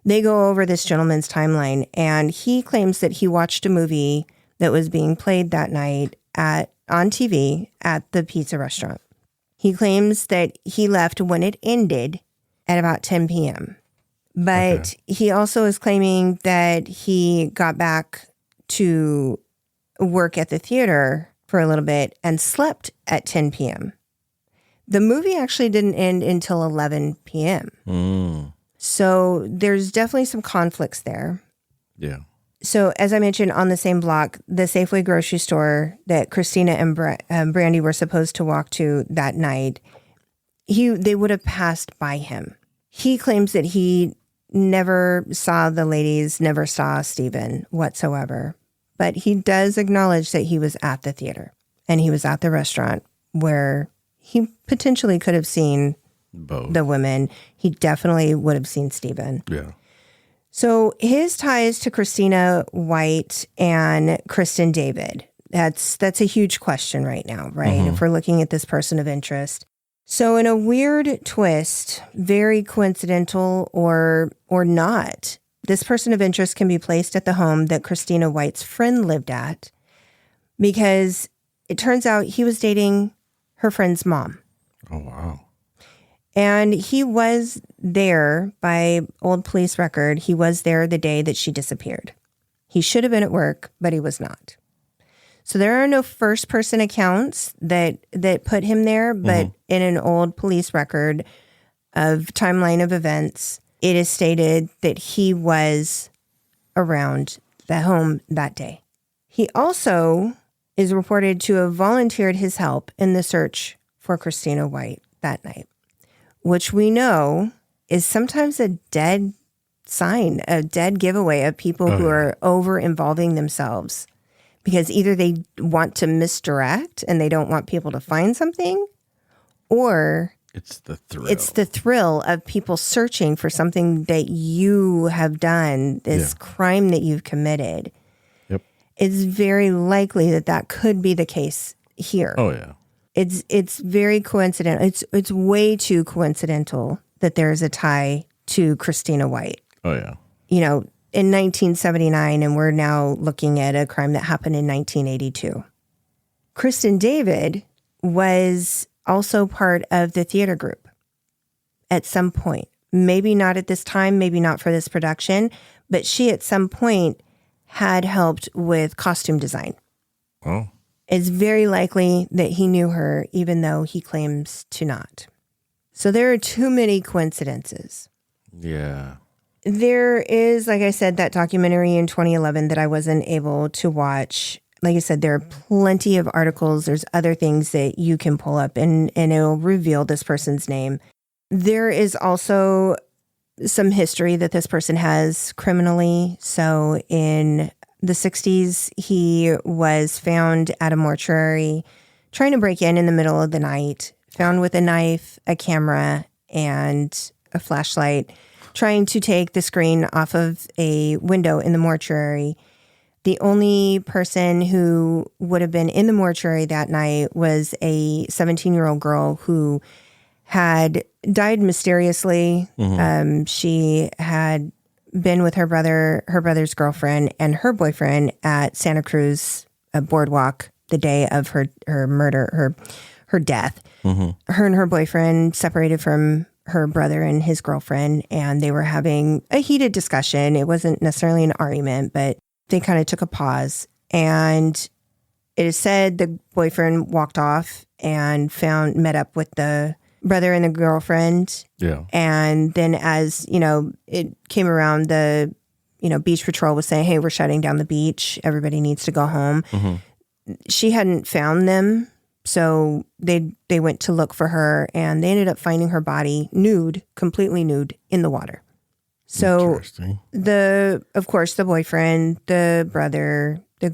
they go over this gentleman's timeline. And he claims that he watched a movie that was being played that night on TV at the pizza restaurant. He claims that he left when it ended at about 10 p.m. But he also is claiming that he got back to work at the theater for a little bit and slept at 10 p.m. The movie actually didn't end until 11 p.m. Mm. So there's definitely some conflicts there. Yeah. So as I mentioned, on the same block, the Safeway grocery store that Kristina and Brandy were supposed to walk to that night, they would have passed by him. He claims that he never saw the ladies, never saw Steven whatsoever. But he does acknowledge that he was at the theater and he was at the restaurant where he potentially could have seen both the women. He definitely would have seen Steven. Yeah. So his ties to Christina White and Kristin David, that's a huge question right now, right? Mm-hmm. If we're looking at this person of interest. So in a weird twist, very coincidental or not, this person of interest can be placed at the home that Kristina White's friend lived at because it turns out he was dating her friend's mom. Oh, wow. And he was there by old police record. He was there the day that she disappeared. He should have been at work, but he was not. So there are no first person accounts that put him there, but in an old police record of timeline of events, it is stated that he was around the home that day. He also is reported to have volunteered his help in the search for Kristina White that night, which we know is sometimes a dead sign, a dead giveaway of people who are over involving themselves. because either they want to misdirect and they don't want people to find something, or It's the thrill. it's the thrill of people searching for something that you have done, this crime that you've committed. Yep. It's very likely that that could be the case here. Oh, yeah. It's very coincidental. It's way too coincidental that there's a tie to Christina White. Oh, yeah. You know, in 1979, and we're now looking at a crime that happened in 1982. Kristin David was also part of the theater group at some point. Maybe not at this time, maybe not for this production, but she at some point had helped with costume design. Oh. It's very likely that he knew her, even though he claims to not. So there are too many coincidences. Yeah. There is, like I said, that documentary in 2011 that I wasn't able to watch. Like I said, there are plenty of articles. There's other things that you can pull up and it'll reveal this person's name. There is also some history that this person has criminally. So in the 60s, he was found at a mortuary trying to break in the middle of the night, found with a knife, a camera, and a flashlight, trying to take the screen off of a window in the mortuary. The only person who would have been in the mortuary that night was a 17-year-old girl who had died mysteriously. She had been with her brother's girlfriend, and her boyfriend at Santa Cruz boardwalk the day of her murder, her death. Her and her boyfriend separated from her brother and his girlfriend, and they were having a heated discussion. It wasn't necessarily an argument, but they kind of took a pause. And it is said the boyfriend walked off and met up with the brother and the girlfriend. Yeah. And then as, it came around, the, beach patrol was saying, hey, we're shutting down the beach. Everybody needs to go home. She hadn't found them. So they went to look for her, and they ended up finding her body nude, completely nude, in the water. So of course, the boyfriend, the brother, the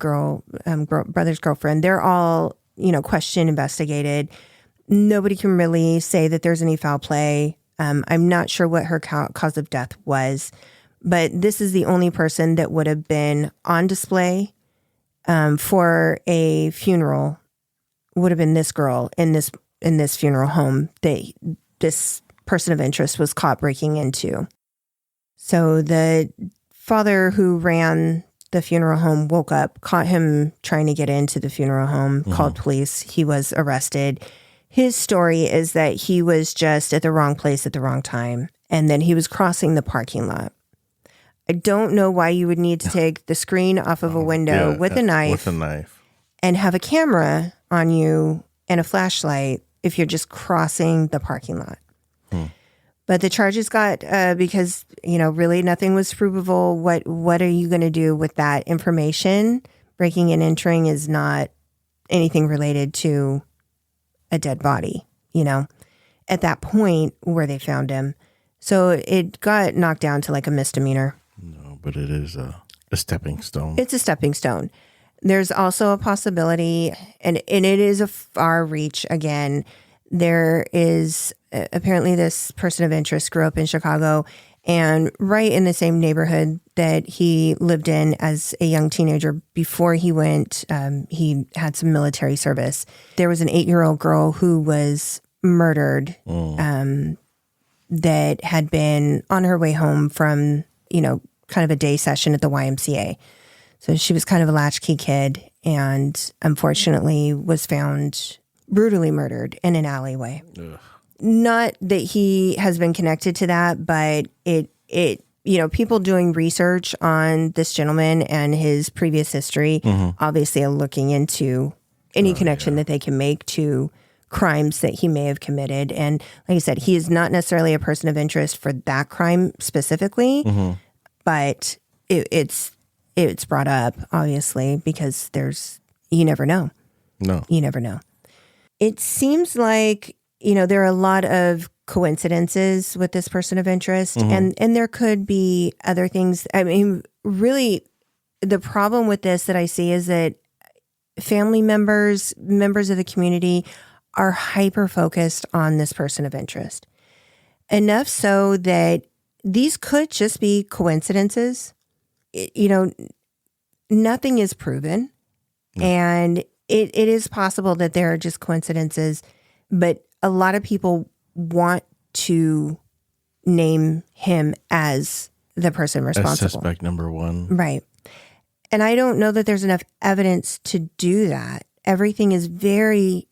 brother's girlfriend, they're all, questioned, investigated. Nobody can really say that there's any foul play. I'm not sure what her cause of death was, but this is the only person that would have been on display for a funeral. Would have been this girl in this funeral home that this person of interest was caught breaking into. So the father who ran the funeral home woke up, caught him trying to get into the funeral home, called police. He was arrested. His story is that he was just at the wrong place at the wrong time, and then he was crossing the parking lot. I don't know why you would need to take the screen off of a window with a knife and have a camera on you and a flashlight if you're just crossing the parking lot. But the charges got, because, really nothing was provable. What are you going to do with that information? Breaking and entering is not anything related to a dead body, at that point where they found him. So it got knocked down to like a misdemeanor. No, but it is a stepping stone. It's a stepping stone. There's also a possibility, and it is a far reach again. There is apparently this person of interest grew up in Chicago, and right in the same neighborhood that he lived in as a young teenager before he went, he had some military service. There was an 8-year-old girl who was murdered that had been on her way home from, kind of a day session at the YMCA. So she was kind of a latchkey kid, and unfortunately was found brutally murdered in an alleyway. Ugh. Not that he has been connected to that, but it people doing research on this gentleman and his previous history obviously are looking into any connection that they can make to crimes that he may have committed. And like I said, he is not necessarily a person of interest for that crime specifically, but it's brought up, obviously, because you never know. No. You never know. It seems like, there are a lot of coincidences with this person of interest, and there could be other things. I mean, really, the problem with this that I see is that family members of the community are hyper-focused on this person of interest. Enough so that these could just be coincidences. Nothing is proven. And it is possible that there are just coincidences, but a lot of people want to name him as the person responsible. As suspect number one. Right. And I don't know that there's enough evidence to do that. Everything is very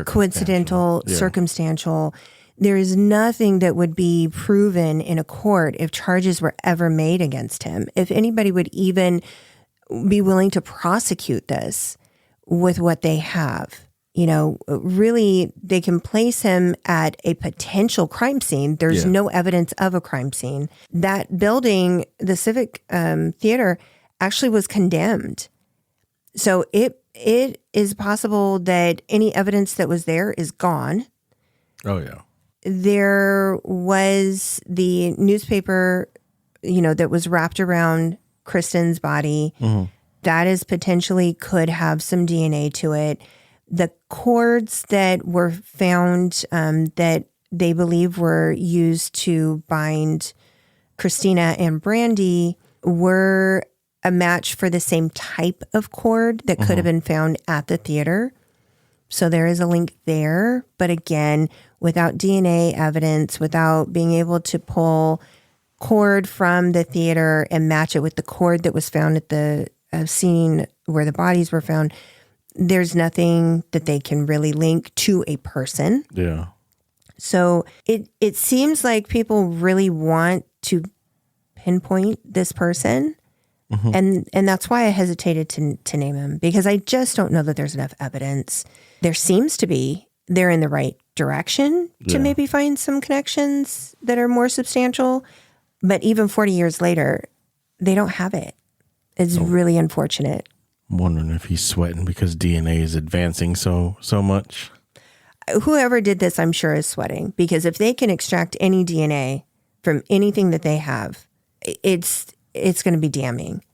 coincidental, circumstantial. There is nothing that would be proven in a court if charges were ever made against him. If anybody would even be willing to prosecute this with what they have. Really, they can place him at a potential crime scene. There's no evidence of a crime scene. That building, the Civic Theater, actually was condemned. So it is possible that any evidence that was there is gone. Oh, yeah. There was the newspaper, that was wrapped around Kristin's body. Mm-hmm. That is potentially could have some DNA to it. The cords that were found that they believe were used to bind Kristina and Brandy were a match for the same type of cord that could have been found at the theater. So there is a link there. But again, without DNA evidence, without being able to pull cord from the theater and match it with the cord that was found at the scene where the bodies were found, there's nothing that they can really link to a person. Yeah. So it seems like people really want to pinpoint this person. Mm-hmm. And that's why I hesitated to name him, because I just don't know that there's enough evidence. There seems to be. They're in the right direction to maybe find some connections that are more substantial. But even 40 years later, they don't have it. It's really unfortunate. I'm wondering if he's sweating because DNA is advancing so much. Whoever did this, I'm sure, is sweating, because if they can extract any DNA from anything that they have, it's going to be damning.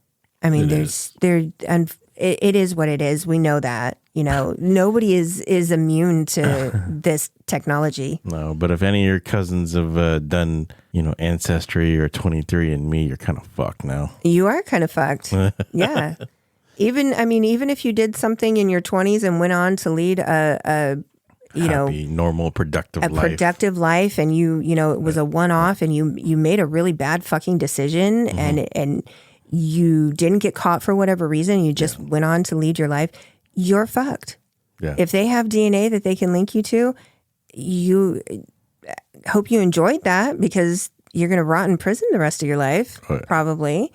I mean, it is what it is. We know that, nobody is immune to this technology. No, but if any of your cousins have done, Ancestry or 23andMe, you're kind of fucked now. You are kind of fucked. Yeah. Even if you did something in your 20s and went on to lead a happy, normal, productive life, and it was a one-off, and you made a really bad fucking decision, and you didn't get caught for whatever reason, you just went on to lead your life, you're fucked. Yeah. If they have DNA that they can link you to, you hope you enjoyed that, because you're going to rot in prison the rest of your life, probably.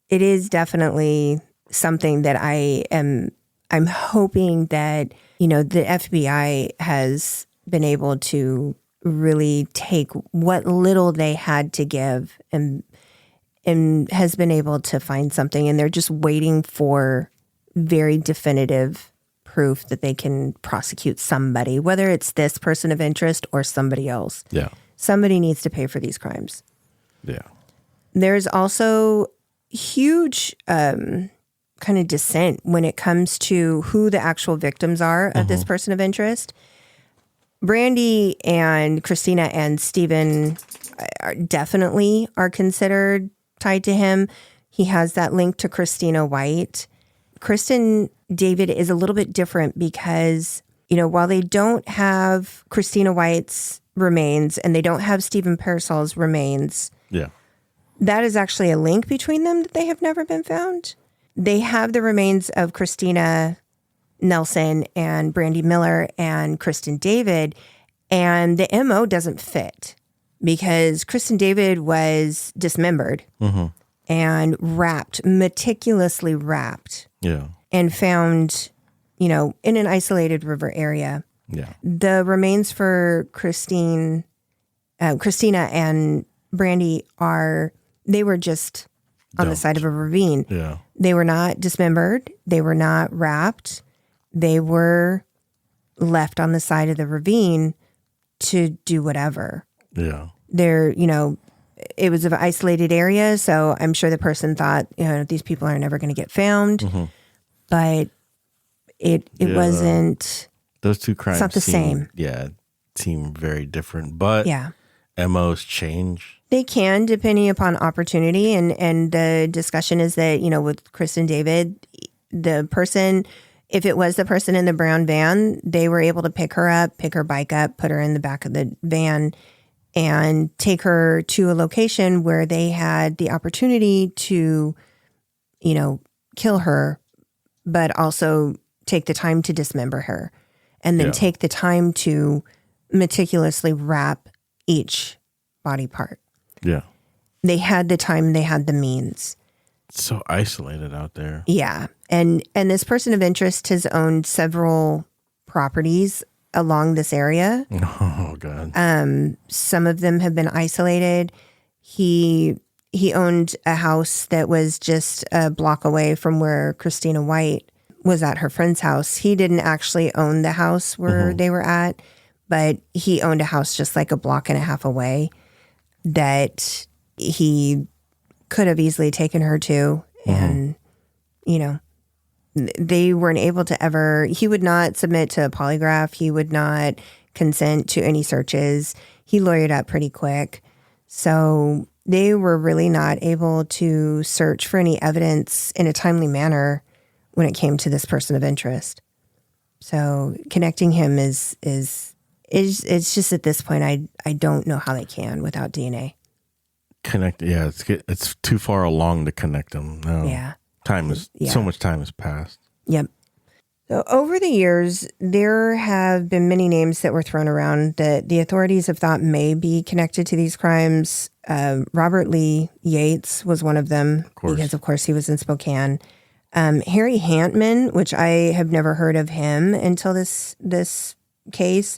It is definitely something that I'm hoping that, the FBI has been able to really take what little they had to give and has been able to find something. And they're just waiting for very definitive proof that they can prosecute somebody, whether it's this person of interest or somebody else. Yeah. Somebody needs to pay for these crimes. Yeah. There's also huge kind of dissent when it comes to who the actual victims are of this person of interest. Brandy and Kristina and Steven definitely are considered tied to him. He has that link to Christina White. Kristin David is a little bit different because, while they don't have Christina White's remains and they don't have Steven Pearsall's remains, that is actually a link between them that they have never been found. They have the remains of Kristina Nelson and Brandy Miller and Kristin David, and the MO doesn't fit because Kristin David was dismembered and meticulously wrapped, and found, in an isolated river area. Yeah. The remains for Kristina and Brandy they were just on the side of a ravine. Yeah. They were not dismembered. They were not wrapped. They were left on the side of the ravine to do whatever. Yeah. They're, it was an isolated area, so I'm sure the person thought, these people are never going to get found. Mm-hmm. But it wasn't. Those two crimes. It's not the same. Yeah, seem very different. But Yeah, MOs change. they can depending upon opportunity, and the discussion is that with Kristin David, the person. If it was the person in the brown van, they were able to pick her bike up, put her in the back of the van, and take her to a location where they had the opportunity to, kill her, but also take the time to dismember her, and then take the time to meticulously wrap each body part. Yeah. They had the time, they had the means. So isolated out there. Yeah. And this person of interest has owned several properties along this area. Oh, God. Some of them have been isolated. He owned a house that was just a block away from where Christina White was at her friend's house. He didn't actually own the house where they were at, but he owned a house just like a block and a half away that he could have easily taken her to. And, they weren't able to ever, he would not submit to a polygraph. He would not consent to any searches. He lawyered up pretty quick. So they were really not able to search for any evidence in a timely manner when it came to this person of interest. So connecting him is it's just at this point, I don't know how they can without DNA. Connect. Yeah, it's too far along to connect them. No. Yeah. So much time has passed. Yep. So over the years, there have been many names that were thrown around that the authorities have thought may be connected to these crimes. Robert Lee Yates was one of them because, of course, he was in Spokane. Harry Hantman, which I have never heard of him until this case.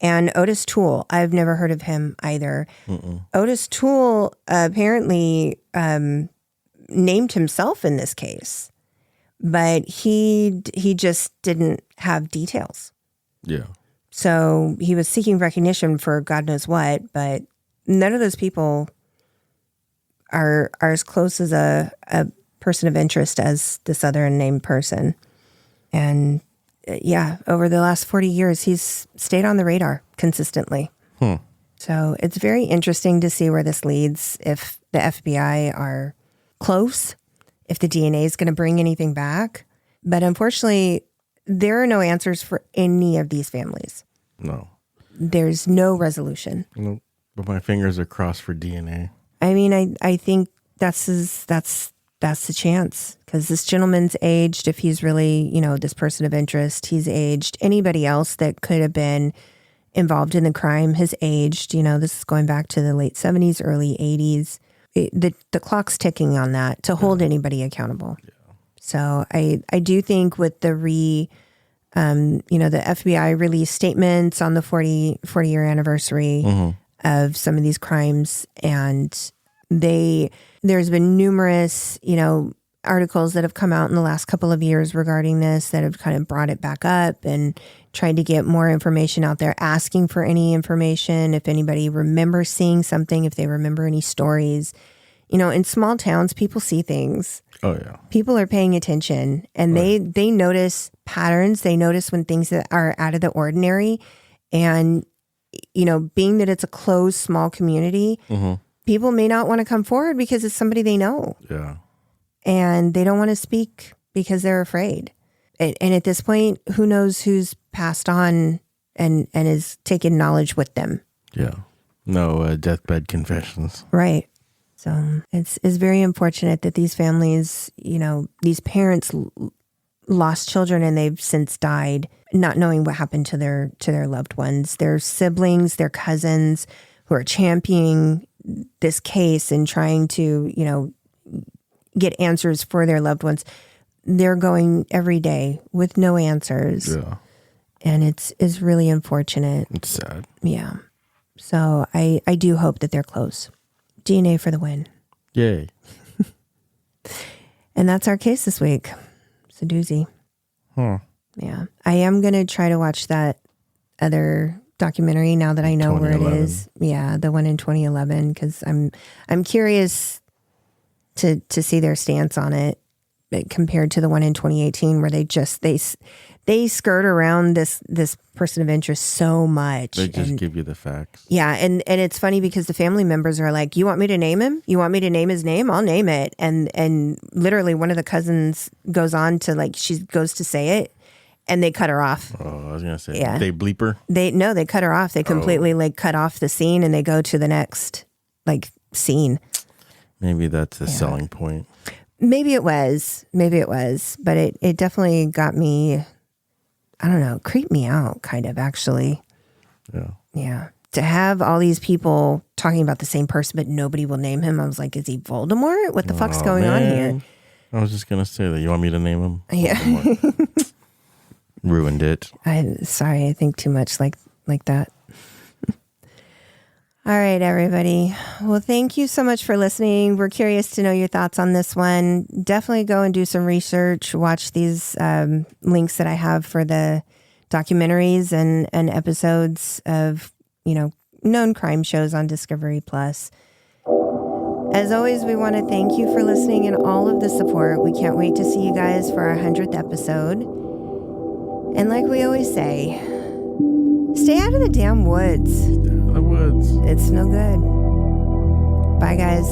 And Otis Toole, I've never heard of him either. Otis Toole apparently named himself in this case, but he just didn't have details. Yeah. So he was seeking recognition for God knows what, but none of those people are as close as a person of interest as this other unnamed person. And over the last 40 years, he's stayed on the radar consistently. So it's very interesting to see where this leads, if the FBI are close, if the DNA is going to bring anything back. But unfortunately, there are no answers for any of these families. No. There's no resolution. Nope. But my fingers are crossed for DNA. I mean, I think that's the chance, because this gentleman's aged. If he's really, this person of interest, he's aged. Anybody else that could have been involved in the crime has aged. This is going back to the late 70s, early 80s. The clock's ticking on that to hold anybody accountable. Yeah. So I do think with the the FBI released statements on the 40-year anniversary of some of these crimes, and there's been numerous, articles that have come out in the last couple of years regarding this that have kind of brought it back up and tried to get more information out there, asking for any information. If anybody remembers seeing something, if they remember any stories, in small towns, people see things. Oh yeah. People are paying attention, and they notice patterns. They notice when things that are out of the ordinary, and, being that it's a closed, small community, people may not want to come forward because it's somebody they know. Yeah. And they don't want to speak because they're afraid. And at this point, who knows who's passed on and is taking knowledge with them. Yeah. No deathbed confessions. Right. So it's very unfortunate that these families, these parents lost children and they've since died, not knowing what happened to their loved ones. Their siblings, their cousins who are championing this case and trying to, get answers for their loved ones. They're going every day with no answers. Yeah. And it's really unfortunate. It's sad. Yeah. So I do hope that they're close. DNA for the win. Yay. And that's our case this week. It's a doozy. Huh. Yeah. I am going to try to watch that other documentary now that I know where it 2011. is. Yeah, the one in 2011, because I'm curious to see their stance on it compared to the one in 2018 where they skirt around this person of interest so much. They just give you the facts. Yeah, and it's funny because the family members are like, "You want me to name him? You want me to name his name? I'll name it." And literally one of the cousins goes on to she goes to say it, and they cut her off. Oh, I was gonna say, they bleep her. They cut her off. They completely cut off the scene, and they go to the next scene. Maybe that's a selling point. Maybe it was, but it definitely got me. I don't know, creeped me out, kind of, actually. Yeah. Yeah. To have all these people talking about the same person, but nobody will name him. I was like, is he Voldemort? What the fuck's going on here? I was just going to say that. You want me to name him? Yeah. Ruined it. I'm sorry. I think too much like that. All right, everybody. Well, thank you so much for listening. We're curious to know your thoughts on this one. Definitely go and do some research. Watch these links that I have for the documentaries and episodes of, known crime shows on Discovery Plus. As always, we want to thank you for listening and all of the support. We can't wait to see you guys for our 100th episode. And like we always say, stay out of the damn woods. The woods. It's no good. Bye, guys.